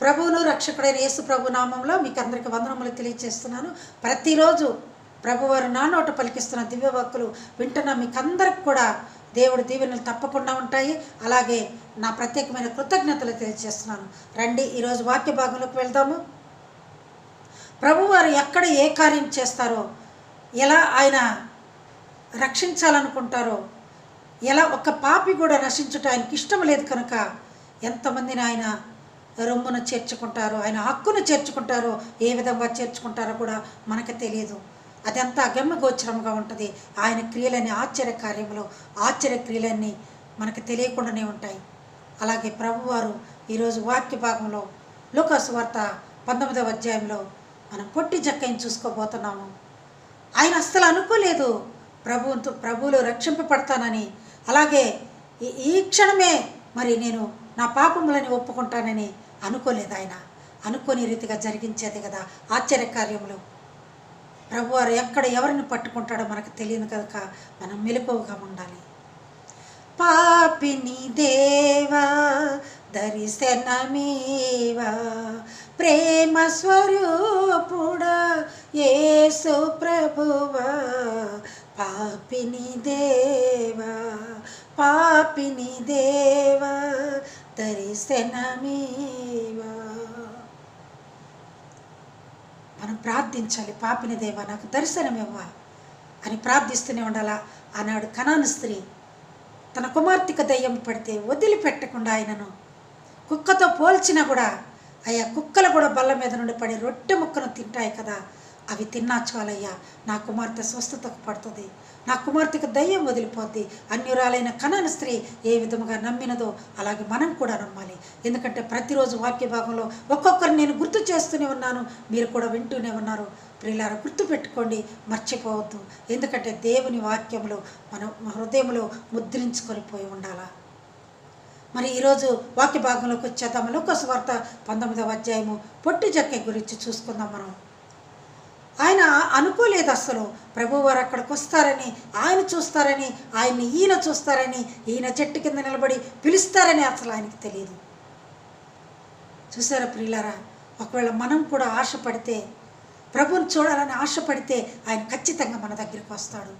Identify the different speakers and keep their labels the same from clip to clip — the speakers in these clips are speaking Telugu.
Speaker 1: ప్రభువును రక్షకుడైన యేసు ప్రభు నామంలో మీకు అందరికీ వందనములు తెలియజేస్తున్నాను. ప్రతిరోజు ప్రభువారు నా నోట పలికిస్తున్న దివ్యవాక్కులు వింటున్న మీకు అందరికి కూడా దేవుడి దీవెనలు తప్పకుండా ఉంటాయి. అలాగే నా ప్రత్యేకమైన కృతజ్ఞతలు తెలియజేస్తున్నాను. రండి ఈరోజు వాక్య భాగంలోకి వెళ్దాము. ప్రభువారు ఎక్కడ ఏ కార్యం చేస్తారో, ఎలా ఆయన రక్షించాలనుకుంటారో, ఎలా ఒక పాపి కూడా నశించుట ఆయనకి ఇష్టం లేదు కనుక ఎంతమందిని ఆయన రొమ్మును చేర్చుకుంటారో, ఆయన హక్కును చేర్చుకుంటారో, ఏ విధంగా చేర్చుకుంటారో కూడా మనకు తెలియదు. అదంతా అగమ్యగోచరంగా ఉంటుంది. ఆయన క్రియలన్నీ ఆశ్చర్య కార్యములు, ఆశ్చర్య క్రియలన్నీ మనకు తెలియకుండానే ఉంటాయి. అలాగే ప్రభువారు ఈరోజు వాక్య భాగంలో లూకా సువార్త 19వ అధ్యాయంలో మనం పొట్టి జక్కయ్యను చూసుకోబోతున్నాము. ఆయన అస్సలు అనుకోలేదు ప్రభువులో రక్షింపబడతానని. అలాగే ఈ క్షణమే మరి నేను నా పాపములని ఒప్పుకుంటానని అనుకోలేదు. ఆయన అనుకోని రీతిగా జరిగించేది కదా ఆశ్చర్యకార్యములు. ప్రభువారు ఎక్కడ ఎవరిని పట్టుకుంటాడో మనకు తెలియదు కనుక మనం మెలకువగా ఉండాలి. పాపిని దేవా దర్శనమీవా, ప్రేమ స్వరూపుడా యేసు ప్రభువా, పాపిని దేవా, పాపిని దేవా దర్శనమీవా. మనం ప్రార్థించాలి. పాపిని దేవా నాకు దర్శనమివ్వా అని ప్రార్థిస్తూనే ఉండాలా. ఆనాడు కనాను స్త్రీ తన కుమార్తెకు దయ్యం పడితే వదిలిపెట్టకుండా ఆయనను కుక్కతో పోల్చినా కూడా, అయ్యా కుక్కలు కూడా బల్ల మీద నుండి పడి రొట్టె ముక్కను తింటాయి కదా, అవి తిన్నా చాలయ్యా నా కుమార్తె స్వస్థతకు పడుతుంది, నా కుమార్తెకు దయ్యం వదిలిపోద్ది. అన్యురాలైన కనాను స్త్రీ ఏ విధముగా నమ్మినదో అలాగే మనం కూడా నమ్మాలి. ఎందుకంటే ప్రతిరోజు వాక్య భాగంలో ఒక్కొక్కరిని నేను గుర్తు చేస్తూనే ఉన్నాను, మీరు కూడా వింటూనే ఉన్నారు. ప్రియులారా, గుర్తుపెట్టుకోండి, మర్చిపోవద్దు. ఎందుకంటే దేవుని వాక్యములు మన హృదయంలో ముద్రించుకొని పోయి ఉండాలా. మరి ఈరోజు వాక్య భాగంలోకి వచ్చేద్దాము. లూకా సువార్త 19వ అధ్యాయము పొట్టి జక్కయ్య గురించి చూసుకుందాం మనం. ఆయన అనుకోలేదు అసలు ప్రభువారు అక్కడికి వస్తారని, ఆయన చూస్తారని, ఆయన్ని ఈయన చూస్తారని, ఈయన చెట్టు కింద నిలబడి పిలుస్తారని అసలు ఆయనకి తెలియదు. చూసారా ప్రియులారా, ఒకవేళ మనం కూడా ఆశపడితే, ప్రభువుని చూడాలని ఆశపడితే ఆయన ఖచ్చితంగా మన దగ్గరికి వస్తాడు.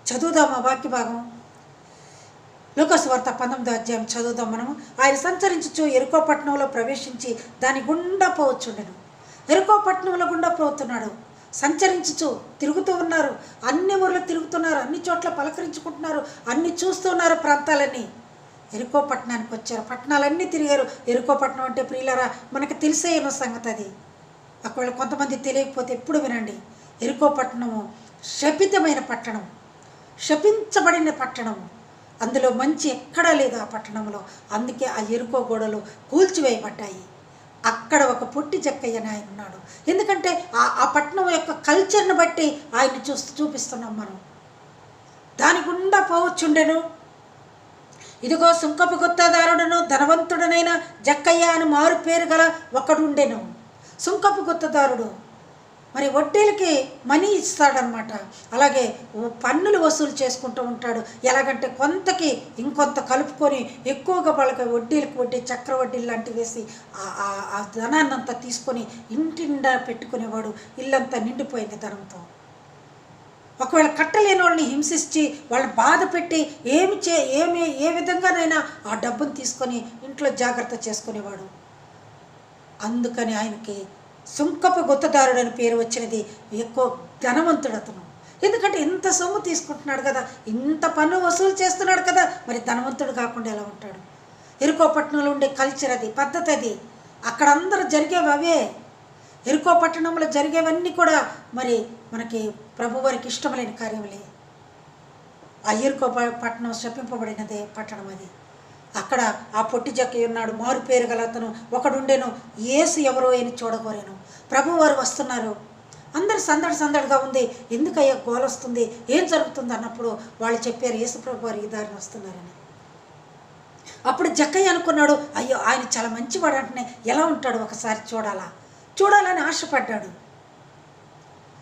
Speaker 1: చదువుదాం ఆ వాక్య భాగం. లూకా సువార్త 19వ అధ్యాయం చదువుదాం మనము. ఆయన సంచరించుచు ఎరుకో పట్టణంలో ప్రవేశించి దాని గుండా పోవచ్చుండెను. ఎరుకో పట్టణంలో గుండా పోతున్నాడు. సంచరించుచు తిరుగుతూ ఉన్నారు, అన్ని ఊర్లు తిరుగుతున్నారు, అన్ని చోట్ల పలకరించుకుంటున్నారు, అన్ని చూస్తున్నారు ప్రాంతాలన్నీ. ఎరుకో పట్టణానికి వచ్చారు, పట్టణాలన్నీ తిరిగారు. ఎరుకో పట్టణం అంటే ప్రియులారా మనకు తెలిసే ఉన్న సంగతి అది. ఒకవేళ కొంతమంది తెలియకపోతే ఎప్పుడు వినండి. ఎరుకో పట్టణము శపితమైన పట్టణం, శపించబడిన పట్టణము. అందులో మంచి ఎక్కడా లేదు ఆ పట్టణంలో. అందుకే ఆ ఎరుకో గోడలు కూల్చివేయబడ్డాయి. అక్కడ ఒక పొట్టి జక్కయ్య అని ఆయన ఉన్నాడు. ఎందుకంటే ఆ పట్టణం యొక్క కల్చర్ని బట్టి ఆయన్ని చూపిస్తున్నాం మనం. దాని గుండా పోవచ్చుండెను. ఇదిగో సుంకపు గుత్తదారుడును ధనవంతుడనైన జక్కయ్య అని మారు పేరు గల ఒకడుండెను. సుంకపు గుత్తదారుడు మరి వడ్డీలకి మనీ ఇస్తాడనమాట. అలాగే పన్నులు వసూలు చేసుకుంటూ ఉంటాడు. ఎలాగంటే కొంతకి ఇంకొంత కలుపుకొని ఎక్కువగా వాళ్ళకి వడ్డీలకు వడ్డీ, చక్రవడ్డీలు లాంటివి వేసి ఆ ధనాన్ని అంతా తీసుకొని ఇంటి నిండా పెట్టుకునేవాడు. ఇల్లంతా నిండిపోయింది ధనంతో. ఒకవేళ కట్టలేని వాళ్ళని హింసించి వాళ్ళని బాధ పెట్టి ఏ విధంగానైనా ఆ డబ్బును తీసుకొని ఇంట్లో జాగ్రత్త చేసుకునేవాడు. అందుకని ఆయనకి సుంకపు గుత్తదారుడు అని పేరు వచ్చినది. ఎక్కువ ధనవంతుడు అతను. ఎందుకంటే ఇంత సొమ్ము తీసుకుంటున్నాడు కదా, ఇంత పన్ను వసూలు చేస్తున్నాడు కదా, మరి ధనవంతుడు కాకుండా ఎలా ఉంటాడు? ఎరుకో పట్టణంలో ఉండే కల్చర్ అది, పద్ధతి అది. అక్కడ అందరూ జరిగేవి అవే. ఎరుకో పట్టణంలో జరిగేవన్నీ కూడా మరి మనకి ప్రభువారికి ఇష్టమైన కార్యములే. ఆ ఎరుకో పట్టణం శపింపబడినదే పట్టణం అది. అక్కడ ఆ పొట్టి జక్కయ్య ఉన్నాడు, మారు పేరు గల అతను ఒకడుండెను. యేసు ఎవరో అని చూడగోరాను. ప్రభువారు వస్తున్నారు. అందరు సందడిగా ఉంది. ఎందుకయ్యా గోల వస్తుంది, ఏం జరుగుతుంది అన్నప్పుడు వాళ్ళు చెప్పారు యేసు ప్రభువారు ఈ దారిని వస్తున్నారని. అప్పుడు జక్కయ్య అనుకున్నాడు, అయ్యో ఆయన చాలా మంచివాడు, అంటే ఎలా ఉంటాడు ఒకసారి చూడాలని ఆశపడ్డాడు.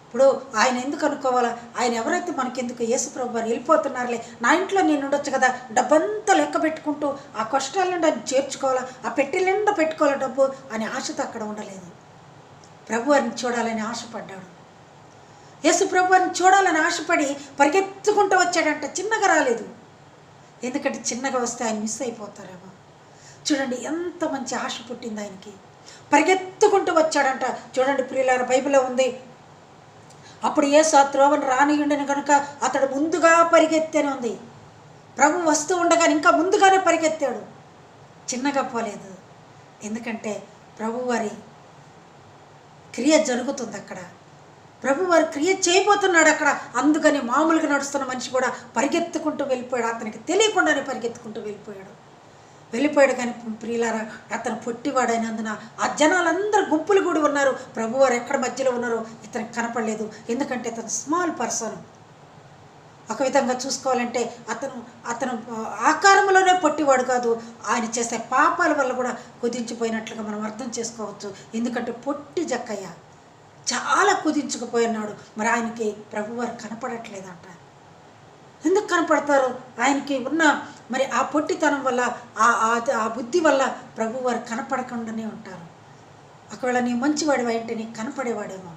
Speaker 1: ఇప్పుడు ఆయన ఎందుకు అనుకోవాలా? ఆయన ఎవరైతే మనకెందుకు? యేసుప్రభు వారు వెళ్ళిపోతున్నారులే, నా ఇంట్లో నేను ఉండొచ్చు కదా, డబ్బంతా లెక్క పెట్టుకుంటూ ఆ కష్టాల నుండి ఆయన చేర్చుకోవాలా, ఆ పెట్టెల నిండా పెట్టుకోవాలా డబ్బు అనే ఆశతో అక్కడ ఉండలేదు. ప్రభు వారిని చూడాలని ఆశపడ్డాడు. యేసుప్రభు వారిని చూడాలని ఆశపడి పరిగెత్తుకుంటూ వచ్చాడంట. చిన్నగా రాలేదు, ఎందుకంటే చిన్నగా వస్తే ఆయన మిస్ అయిపోతారేమో. చూడండి ఎంత మంచి ఆశ పుట్టింది ఆయనకి. పరిగెత్తుకుంటూ వచ్చాడంట. చూడండి ప్రియులారా, బైబిల్లో ఉంది, అప్పుడు యేసు ఆ త్రోవను రానియుండని కనుక అతడు ముందుగా పరిగెత్తేనే ఉంది. ప్రభు వస్తూ ఉండగానే ఇంకా ముందుగానే పరిగెత్తాడు, చిన్నగా పోలేదు. ఎందుకంటే ప్రభువారి క్రియ జరుగుతుంది అక్కడ, ప్రభువారి క్రియ చేయబోతున్నాడు అక్కడ. అందుకని మామూలుగా నడుస్తున్న మనిషి కూడా పరిగెత్తుకుంటూ వెళ్ళిపోయాడు. అతనికి తెలియకుండానే పరిగెత్తుకుంటూ వెళ్ళిపోయాడు. కానీ ప్రియులారా, అతను పొట్టివాడైనందున ఆ జనాలందరూ గుంపులు కూడి ఉన్నారు. ప్రభువారు ఎక్కడ మధ్యలో ఉన్నారో ఇతనికి కనపడలేదు. ఎందుకంటే ఇతను స్మాల్ పర్సన్. ఒక విధంగా చూసుకోవాలంటే అతను ఆకారంలోనే పొట్టివాడు కాదు, ఆయన చేసే పాపాల వల్ల కూడా కుదించిపోయినట్లుగా మనం అర్థం చేసుకోవచ్చు. ఎందుకంటే పొట్టి జక్కయ్య చాలా కుదించుకుపోయినాడు. మరి ఆయనకి ప్రభువారు కనపడట్లేదంట. ఎందుకు కనపడతారు? ఆయనకి ఉన్న మరి ఆ పొట్టితనం వల్ల, ఆ బుద్ధి వల్ల ప్రభువారు కనపడకుండానే ఉంటారు. ఒకవేళ నీ మంచివాడు అంటే నీకు కనపడేవాడేమో.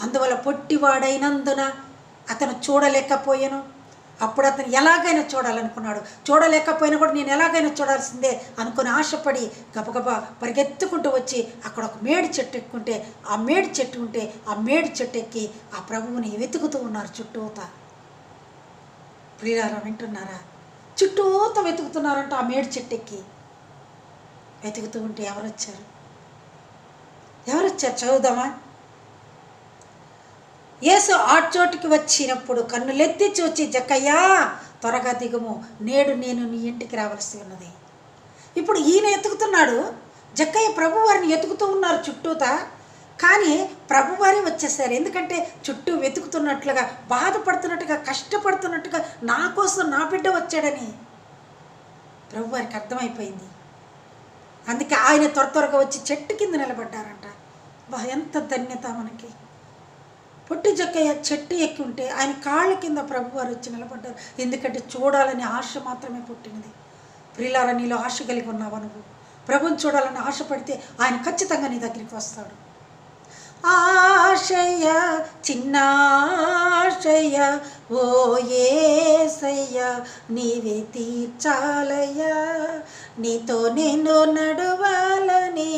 Speaker 1: అందువల్ల పొట్టివాడైనందున అతను చూడలేకపోయాను. అప్పుడు అతను ఎలాగైనా చూడాలనుకున్నాడు. చూడలేకపోయినా కూడా నేను ఎలాగైనా చూడాల్సిందే అనుకుని ఆశపడి గబగబా పరిగెత్తుకుంటూ వచ్చి అక్కడ ఒక మేడి చెట్టు ఎక్కుంటే ఆ మేడి చెట్టు ఉంటే ఆ మేడి చెట్టు ఎక్కి ఆ ప్రభువుని వెతుకుతూ ఉన్నారు చుట్టూతా. ప్రియులారా, వింటున్నారా? చుట్టూతా వెతుకుతున్నారంట ఆ మేడి చెట్టు ఎక్కి. వెతుకుతూ ఉంటే ఎవరొచ్చారు చదువుదామా. యేసు ఆ చోటుకి వచ్చినప్పుడు కన్నులెత్తి చూచి, జక్కయ్యా త్వరగా దిగుము, నేడు నేను నీ ఇంటికి రావాల్సి ఉన్నది. ఇప్పుడు ఈయన ఎతుకుతున్నాడు, జక్కయ్య ప్రభువారిని ఎతుకుతూ ఉన్నారు చుట్టూతా. కానీ ప్రభువారే వచ్చేసారు. ఎందుకంటే చుట్టూ వెతుకుతున్నట్లుగా, బాధపడుతున్నట్టుగా, కష్టపడుతున్నట్టుగా, నా కోసం నా బిడ్డ వచ్చాడని ప్రభువారికి అర్థమైపోయింది. అందుకే ఆయన త్వరగా వచ్చి చెట్టు కింద నిలబడ్డారంట. ఎంత ధన్యత మనకి. పొట్టి జక్కయ్య చెట్టు ఎక్కి ఉంటే ఆయన కాళ్ళ కింద ప్రభువారు వచ్చి నిలబడ్డారు. ఎందుకంటే చూడాలని ఆశ మాత్రమే పుట్టినది. ప్రియులారా, నీలో ఆశ కలిగి ఉన్నావా? నువ్వు ప్రభుని చూడాలని ఆశపడితే ఆయన ఖచ్చితంగా నీ దగ్గరికి వస్తాడు. ఆశయ చిన్న ఆశయ ఓ యేసయ్య నీవే తీర్చాలయ్యా, నీతో నేను నడవాలని,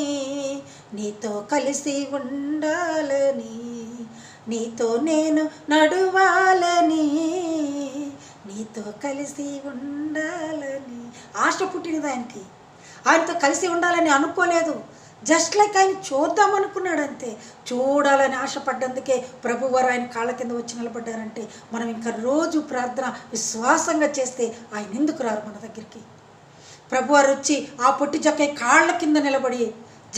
Speaker 1: నీతో కలిసి ఉండాలని, నీతో నేను నడవాలని, నీతో కలిసి ఉండాలని ఆశ పుట్టినది ఆయనకి. ఆయనతో కలిసి ఉండాలని అనుకోలేదు. జస్ట్ లైక్ ఆయన చూద్దామనుకున్నాడు అంతే. చూడాలని ఆశపడ్డందుకే ప్రభువారు ఆయన కాళ్ళ కింద వచ్చి నిలబడ్డారంటే మనం ఇంకా రోజు ప్రార్థన విశ్వాసంగా చేస్తే ఆయన ఎందుకు రారు మన దగ్గరికి? ప్రభువారు వచ్చి ఆ పొట్టి జక్కయ్య కాళ్ళ కింద నిలబడి,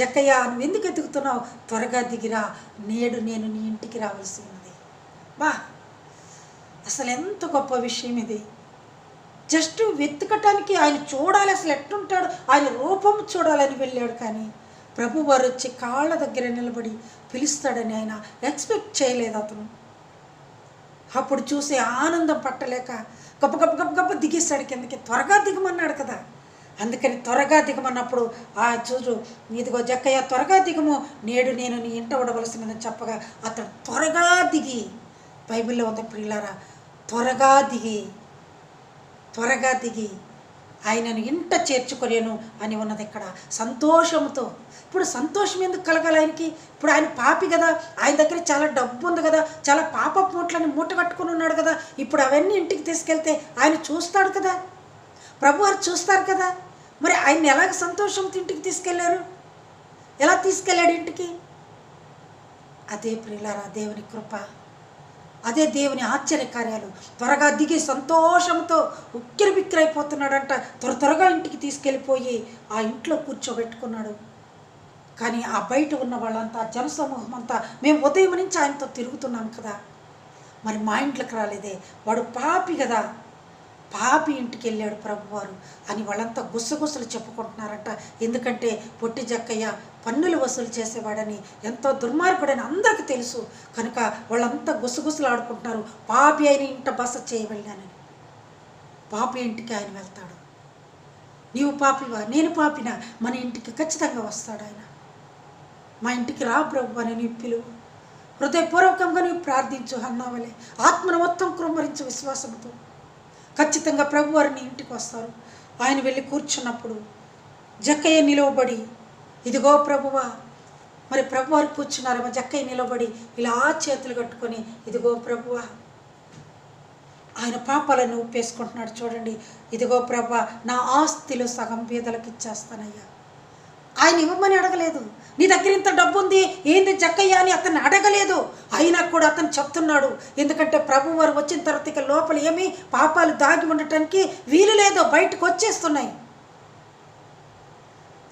Speaker 1: జక్కయ్య నువ్వు ఎందుకు ఎదుగుతున్నావు, త్వరగా దిగిరా, నేడు నేను నీ ఇంటికి రావాల్సి ఉన్నది. బా, అసలు ఎంత గొప్ప విషయం ఇది. జస్ట్ వెతుకటానికి ఆయన చూడాలి, అసలు ఎట్టుంటాడు, ఆయన రూపం చూడాలని వెళ్ళాడు. కానీ ప్రభువారు వచ్చి కాళ్ళ దగ్గర నిలబడి పిలుస్తాడని ఆయన ఎక్స్పెక్ట్ చేయలేదు అతను. అప్పుడు చూసి ఆనందం పట్టలేక గొప్ప గొప్ప గొప్ప గొప్ప దిగేస్తాడు కిందకి. త్వరగా దిగమన్నాడు కదా, అందుకని త్వరగా దిగమన్నప్పుడు ఆ చూడు, ఇదిగో జక్కయ్య త్వరగా దిగము, నేడు నేను నీ ఇంట ఉండవలసినదని చెప్పగా అతడు త్వరగా దిగి, బైబిల్లో ఉంది ప్రియులారా, త్వరగా దిగి ఆయనను ఇంట చేర్చుకొనేను అని ఉన్నది ఇక్కడ సంతోషంతో. ఇప్పుడు సంతోషం ఎందుకు కలగాలి ఆయనకి? ఇప్పుడు ఆయన పాపి కదా, ఆయన దగ్గర చాలా డబ్బు ఉంది కదా, చాలా పాప మూటలని మూట కట్టుకుని ఉన్నాడు కదా. ఇప్పుడు అవన్నీ ఇంటికి తీసుకెళ్తే ఆయన చూస్తాడు కదా, ప్రభువారు చూస్తారు కదా. మరి ఆయన ఎలాగ సంతోషంతో ఇంటికి తీసుకెళ్లారు? ఎలా తీసుకెళ్ళాడు ఇంటికి? అదే ప్రియులారా దేవుని కృప, అదే దేవుని ఆశ్చర్యకార్యాలు. త్వరగా దిగి సంతోషంతో ఉక్కిరి బిక్కిరైపోతున్నాడంట. త్వరగా ఇంటికి తీసుకెళ్ళిపోయి ఆ ఇంట్లో కూర్చోబెట్టుకున్నాడు. కానీ ఆ బయట ఉన్న వాళ్ళంతా, జనసమూహం అంతా, మేము ఉదయం నుంచి ఆయనతో తిరుగుతున్నాం కదా, మరి మా ఇంట్లోకి రాలేదే, వాడు పాపి కదా, పాపి ఇంటికి వెళ్ళాడు ప్రభువారు అని వాళ్ళంతా గుసగుసలు చెప్పుకుంటున్నారంట. ఎందుకంటే పొట్టి జక్కయ్య పన్నులు వసూలు చేసేవాడని, ఎంతో దుర్మార్గుడని అందరికీ తెలుసు కనుక వాళ్ళంతా గుసగుసలు ఆడుకుంటున్నారు. పాపి అయిన ఇంట బస చేయవెళ్ళానని. పాపి ఇంటికి ఆయన వెళ్తాడు. నీవు పాపివా, నేను పాపినా, మన ఇంటికి ఖచ్చితంగా వస్తాడు ఆయన. మా ఇంటికి రా ప్రభు అని నీ పిలువు, హృదయపూర్వకంగా నీవు ప్రార్థించు అన్నావలే, ఆత్మను మొత్తం కృమ్మరించు విశ్వాసంతో. ఖచ్చితంగా ప్రభువారు నీ ఇంటికి వస్తారు. ఆయన వెళ్ళి కూర్చున్నప్పుడు జక్కయ్య నిలవబడి, ఇదిగో ప్రభువా, మరి ప్రభువారు కూర్చున్నారేమో. జక్కయ్య నిలబడి ఇలా చేతులు కట్టుకొని, ఇదిగో ప్రభువా, ఆయన పాపాలను ఒప్పేసుకుంటున్నాడు చూడండి. ఇదిగో ప్రభువా, నా ఆస్తిలో సగం పేదలకు ఇచ్చేస్తానయ్యా. ఆయన ఇవ్వమని అడగలేదు. నీ దగ్గర ఇంత డబ్బు ఉంది ఏంది జక్కయ్య అని అతన్ని అడగలేదు. అయినా కూడా అతను చెప్తున్నాడు. ఎందుకంటే ప్రభువారు వచ్చిన తర్వాత ఇక లోపల ఏమీ పాపాలు దాగి ఉండటానికి వీలు లేదు, బయటకు వచ్చేస్తున్నాయి.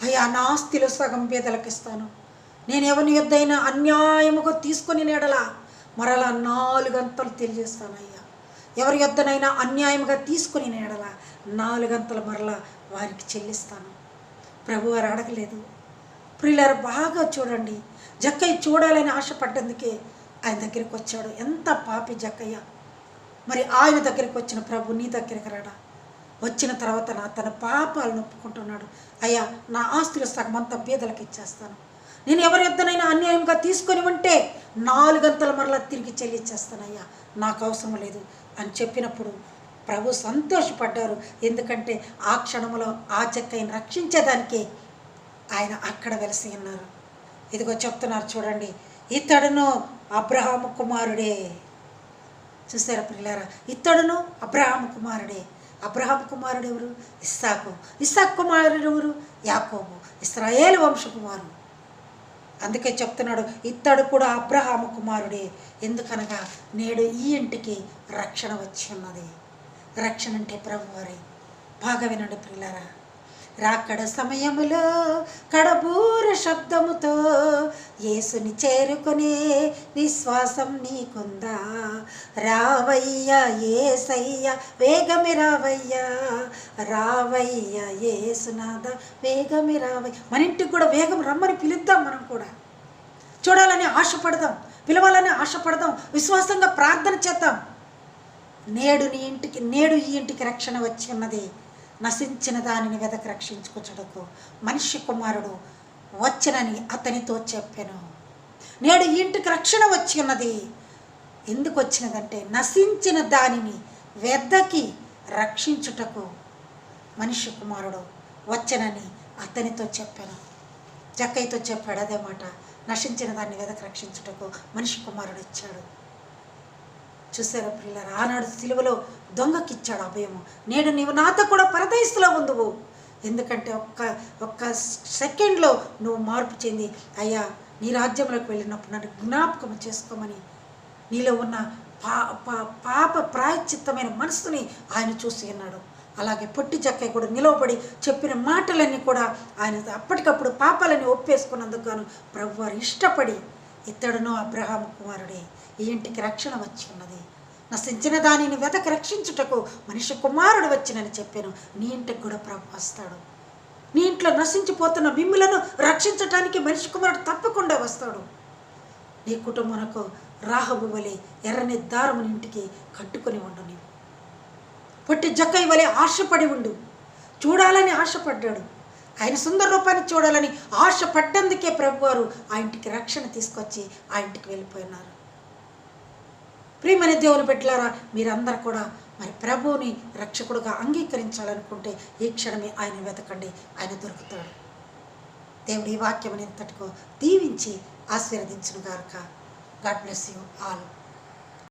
Speaker 1: అయ్యా, నా ఆస్తిలో సగం పేదలకు ఇస్తాను. నేను ఎవరి యొద్దైనా అన్యాయముగా తీసుకొని నేడలా మరలా 4 అంతలు తెలియజేస్తాను అయ్యా. ఎవరి యొద్దనైనా అన్యాయముగా తీసుకుని నేడలా 4 అంతలు మరలా వారికి చెల్లిస్తాను. ప్రభువారు అడగలేదు. ప్రియులారా, బాగా చూడండి. జక్కయ్య చూడాలని ఆశపడ్డందుకే ఆయన దగ్గరికి వచ్చాడు. ఎంత పాపి జక్కయ్య. మరి ఆయన దగ్గరికి వచ్చిన ప్రభు నీ దగ్గరికి రాడా? వచ్చిన తర్వాత తన పాపాలను ఒప్పుకుంటున్నాడు. అయ్యా, నా ఆస్తులు సగమంతా పేదలకు ఇచ్చేస్తాను. నేను ఎవరి యొద్దనైనా అన్యాయంగా తీసుకొని ఉంటే 4 అంతలు మరలా తిరిగి చెల్లించేస్తానయ్యా, నాకు అవసరం లేదు అని చెప్పినప్పుడు ప్రభు సంతోషపడ్డారు. ఎందుకంటే ఆ క్షణంలో ఆ జక్కయ్యను రక్షించేదానికి ఆయన అక్కడ వెలసి ఉన్నారు. ఇదిగో చెప్తున్నారు చూడండి, ఇతడును అబ్రహాము కుమారుడే. చూసారా ప్రియులారా, ఇతడును అబ్రహాము కుమారుడే. అబ్రహాము కుమారుడు ఎవరు? ఇస్సాకు. ఇస్సాకు కుమారుడు ఎవరు? యాకోబు, ఇశ్రాయేలు వంశ కుమారుడు. అందుకే చెప్తున్నాడు, ఇతడు కూడా అబ్రహాము కుమారుడే. ఎందుకనగా నేడు ఈ ఇంటికి రక్షణ వచ్చి ఉన్నది. రక్షణ అంటే ప్రభువారే. బాగా వినండి ప్రియులారా. రాకడ సమయములో కడబూర శబ్దముతో యేసుని చేరుకునే విశ్వాసం నీకుందా? రావయ్యా యేసయ్య వేగమి రావయ్యా, రావయ్యా యేసునాథ వేగమి రావయ్య. మన ఇంటికి కూడా వేగం రమ్మని పిలుద్దాం. మనం కూడా చూడాలని ఆశపడదాం, పిలవాలని ఆశపడదాం, విశ్వాసంగా ప్రార్థన చేద్దాం. నేడు ఈ ఇంటికి రక్షణ వచ్చి ఉన్నది. నశించిన దానిని వెదకి రక్షించుకొచ్చుటకు మనిషి కుమారుడు వచ్చనని అతనితో చెప్పాను. నేడు ఈ ఇంటికి రక్షణ వచ్చి ఉన్నది. ఎందుకు వచ్చినదంటే నశించిన దానిని వెదకి రక్షించుటకు మనిషి కుమారుడు వచ్చనని అతనితో చెప్పాను. జక్కయ్యతో చెప్పాడు అదే మాట. నశించిన దాన్ని వెదకి రక్షించుటకు మనిషి కుమారుడు ఇచ్చాడు. చూసారా పిల్లలు, ఆనాడు సిలువలో దొంగకిచ్చాడు అభయము. నేడు నీవు నాతో కూడా పరదేశంలో ఉందువు. ఎందుకంటే ఒక్క సెకండ్లో నువ్వు మార్పు చెంది అయ్యా నీ రాజ్యంలోకి వెళ్ళినప్పుడు నన్ను జ్ఞాపకం చేసుకోమని నీలో ఉన్న పాప ప్రాయశ్చిత్తమైన మనసుని ఆయన చూసి ఉన్నాడు. అలాగే పొట్టి జక్కయ్య కూడా నిలవబడి చెప్పిన మాటలన్నీ కూడా ఆయన అప్పటికప్పుడు పాపాలని ఒప్పేసుకున్నందుకు గాను ప్రభువారు ఇష్టపడి, ఇతడును అబ్రహాము కుమారుడే, ఈ ఇంటికి రక్షణ వచ్చి ఉన్నది. నశించిన దానిని వెతక రక్షించుటకు మనిషి కుమారుడు వచ్చినని చెప్పాను. నీ ఇంటికి కూడా ప్రభు వస్తాడు. నీ ఇంట్లో నశించిపోతున్న మిమ్ములను రక్షించటానికి మనిషి కుమారుడు తప్పకుండా వస్తాడు. నీ కుటుంబమునకు రాహబు వలె ఎర్రని దారముని ఇంటికి కట్టుకొని ఉండు. నీవు పొట్టి జక్కయ్య వలె ఆశపడి ఉండు. చూడాలని ఆశపడ్డాడు. ఆయన సుందర రూపాన్ని చూడాలని ఆశపడ్డందుకే ప్రభువారు ఆ ఇంటికి రక్షణ తీసుకొచ్చి ఆ ఇంటికి వెళ్ళిపోయినారు. ప్రియమైన దేవుని బిడ్డలారా, మీరందరూ కూడా మరి ప్రభువుని రక్షకుడుగా అంగీకరించాలనుకుంటే ఈ క్షణమే ఆయన వెతకండి, ఆయన దొరుకుతాడు. దేవుడి ఈ వాక్యం ఇంతటికో దీవించి ఆశీర్వదించును గాక. God bless you all.